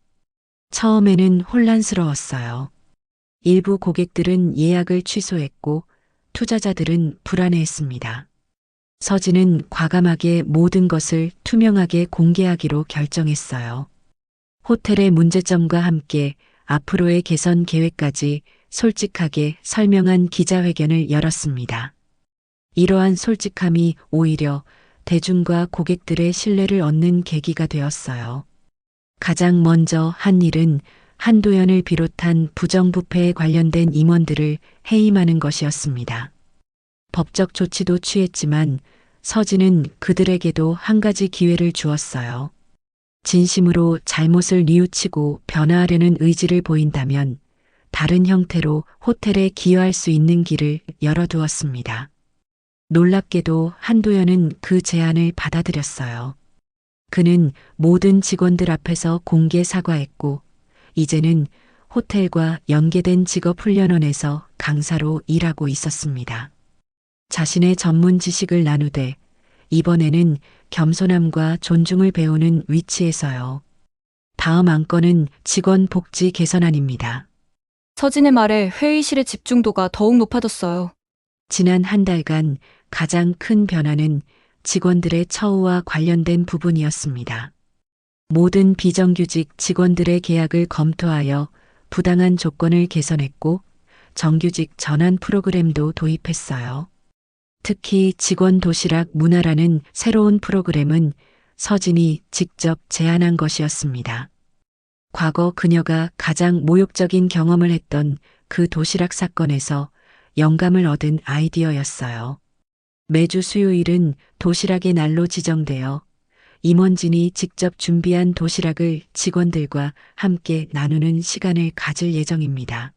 처음에는 혼란스러웠어요. 일부 고객들은 예약을 취소했고 투자자들은 불안해했습니다. 서진은 과감하게 모든 것을 투명하게 공개하기로 결정했어요. 호텔의 문제점과 함께 앞으로의 개선 계획까지 솔직하게 설명한 기자회견을 열었습니다. 이러한 솔직함이 오히려 대중과 고객들의 신뢰를 얻는 계기가 되었어요. 가장 먼저 한 일은 한도연을 비롯한 부정부패에 관련된 임원들을 해임하는 것이었습니다. 법적 조치도 취했지만 서진은 그들에게도 한 가지 기회를 주었어요. 진심으로 잘못을 뉘우치고 변화하려는 의지를 보인다면 다른 형태로 호텔에 기여할 수 있는 길을 열어두었습니다. 놀랍게도 한도연은 그 제안을 받아들였어요. 그는 모든 직원들 앞에서 공개 사과했고 이제는 호텔과 연계된 직업훈련원에서 강사로 일하고 있었습니다. 자신의 전문 지식을 나누되 이번에는 겸손함과 존중을 배우는 위치에서요. 다음 안건은 직원 복지 개선안입니다. 서진의 말에 회의실의 집중도가 더욱 높아졌어요. 지난 한 달간 가장 큰 변화는 직원들의 처우와 관련된 부분이었습니다. 모든 비정규직 직원들의 계약을 검토하여 부당한 조건을 개선했고 정규직 전환 프로그램도 도입했어요. 특히 직원 도시락 문화라는 새로운 프로그램은 서진이 직접 제안한 것이었습니다. 과거 그녀가 가장 모욕적인 경험을 했던 그 도시락 사건에서 영감을 얻은 아이디어였어요. 매주 수요일은 도시락의 날로 지정되어 임원진이 직접 준비한 도시락을 직원들과 함께 나누는 시간을 가질 예정입니다.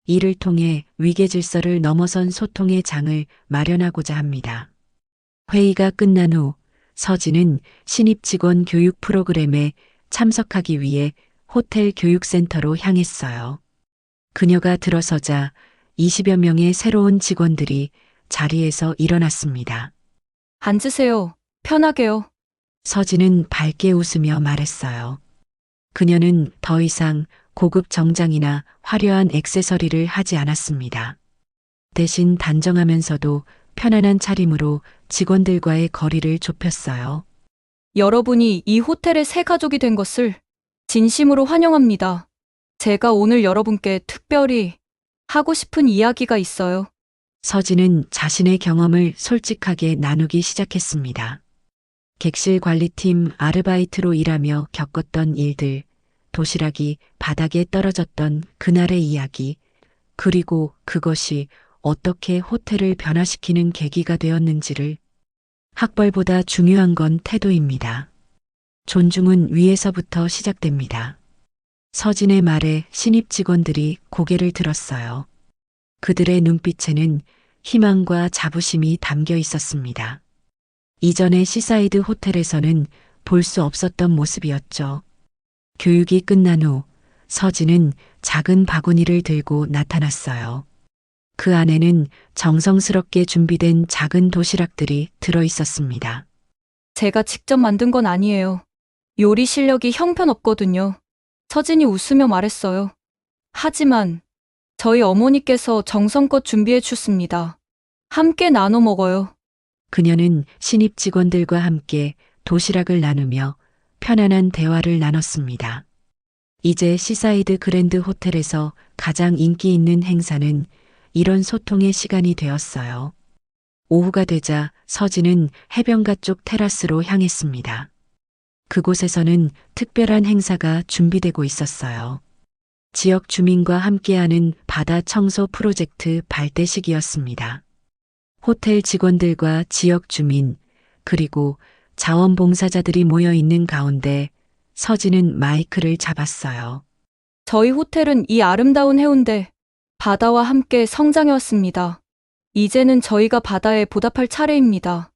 이를 통해 위계 질서를 넘어선 소통의 장을 마련하고자 합니다. 회의가 끝난 후 서진은 신입 직원 교육 프로그램에 참석하기 위해 호텔 교육센터로 향했어요. 그녀가 들어서자 20여 명의 새로운 직원들이 자리에서 일어났습니다. 앉으세요. 편하게요. 서진은 밝게 웃으며 말했어요. 그녀는 더 이상 고급 정장이나 화려한 액세서리를 하지 않았습니다. 대신 단정하면서도 편안한 차림으로 직원들과의 거리를 좁혔어요. 여러분이 이 호텔의 새 가족이 된 것을 진심으로 환영합니다. 제가 오늘 여러분께 특별히 하고 싶은 이야기가 있어요. 서진은 자신의 경험을 솔직하게 나누기 시작했습니다. 객실 관리팀 아르바이트로 일하며 겪었던 일들, 도시락이 바닥에 떨어졌던 그날의 이야기, 그리고 그것이 어떻게 호텔을 변화시키는 계기가 되었는지를. 학벌보다 중요한 건 태도입니다. 존중은 위에서부터 시작됩니다. 서진의 말에 신입 직원들이 고개를 들었어요. 그들의 눈빛에는 희망과 자부심이 담겨 있었습니다. 이전의 시사이드 호텔에서는 볼 수 없었던 모습이었죠. 교육이 끝난 후 서진은 작은 바구니를 들고 나타났어요. 그 안에는 정성스럽게 준비된 작은 도시락들이 들어 있었습니다. 제가 직접 만든 건 아니에요. 요리 실력이 형편없거든요. 서진이 웃으며 말했어요. 하지만 저희 어머니께서 정성껏 준비해 주셨습니다. 함께 나눠 먹어요. 그녀는 신입 직원들과 함께 도시락을 나누며 편안한 대화를 나눴습니다. 이제 시사이드 그랜드 호텔에서 가장 인기 있는 행사는 이런 소통의 시간이 되었어요. 오후가 되자 서진은 해변가 쪽 테라스로 향했습니다. 그곳에서는 특별한 행사가 준비되고 있었어요. 지역 주민과 함께하는 바다 청소 프로젝트 발대식이었습니다. 호텔 직원들과 지역 주민, 그리고 자원봉사자들이 모여 있는 가운데 서진은 마이크를 잡았어요. 저희 호텔은 이 아름다운 해운대, 바다와 함께 성장해왔습니다. 이제는 저희가 바다에 보답할 차례입니다.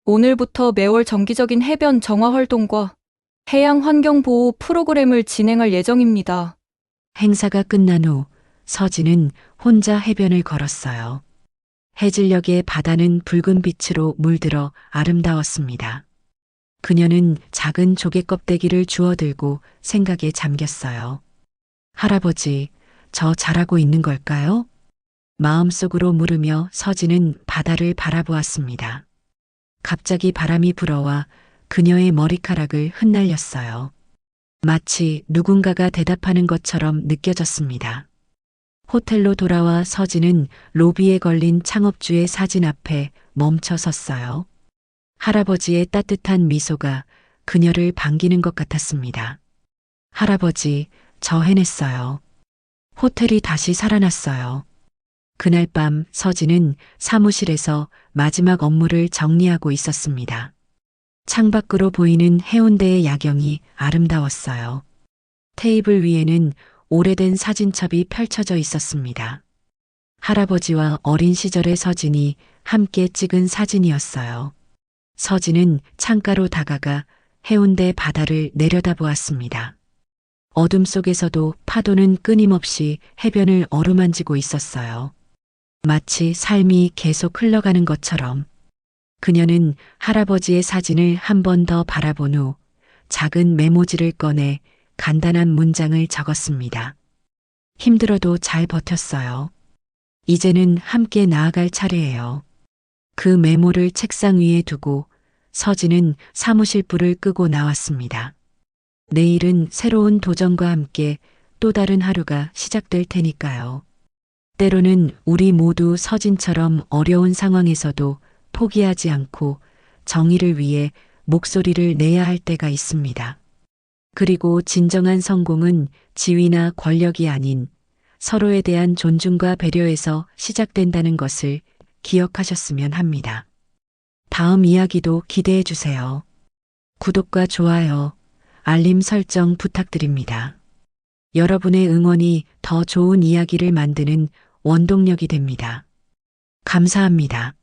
오늘부터 매월 정기적인 해변 정화 활동과 해양 환경 보호 프로그램을 진행할 예정입니다. 행사가 끝난 후 서진은 혼자 해변을 걸었어요. 해질녘의 바다는 붉은 빛으로 물들어 아름다웠습니다. 그녀는 작은 조개 껍데기를 주워들고 생각에 잠겼어요. 할아버지, 저 잘하고 있는 걸까요? 마음속으로 물으며 서진은 바다를 바라보았습니다. 갑자기 바람이 불어와 그녀의 머리카락을 흩날렸어요. 마치 누군가가 대답하는 것처럼 느껴졌습니다. 호텔로 돌아와 서진은 로비에 걸린 창업주의 사진 앞에 멈춰 섰어요. 할아버지의 따뜻한 미소가 그녀를 반기는 것 같았습니다. 할아버지, 저 해냈어요. 호텔이 다시 살아났어요. 그날 밤 서진은 사무실에서 마지막 업무를 정리하고 있었습니다. 창밖으로 보이는 해운대의 야경이 아름다웠어요. 테이블 위에는 오래된 사진첩이 펼쳐져 있었습니다. 할아버지와 어린 시절의 서진이 함께 찍은 사진이었어요. 서진은 창가로 다가가 해운대 바다를 내려다보았습니다. 어둠 속에서도 파도는 끊임없이 해변을 어루만지고 있었어요. 마치 삶이 계속 흘러가는 것처럼. 그녀는 할아버지의 사진을 한 번 더 바라본 후 작은 메모지를 꺼내 간단한 문장을 적었습니다. 힘들어도 잘 버텼어요. 이제는 함께 나아갈 차례예요. 그 메모를 책상 위에 두고 서진은 사무실 불을 끄고 나왔습니다. 내일은 새로운 도전과 함께 또 다른 하루가 시작될 테니까요. 때로는 우리 모두 서진처럼 어려운 상황에서도 포기하지 않고 정의를 위해 목소리를 내야 할 때가 있습니다. 그리고 진정한 성공은 지위나 권력이 아닌 서로에 대한 존중과 배려에서 시작된다는 것을 기억하셨으면 합니다. 다음 이야기도 기대해 주세요. 구독과 좋아요, 알림 설정 부탁드립니다. 여러분의 응원이 더 좋은 이야기를 만드는 원동력이 됩니다. 감사합니다.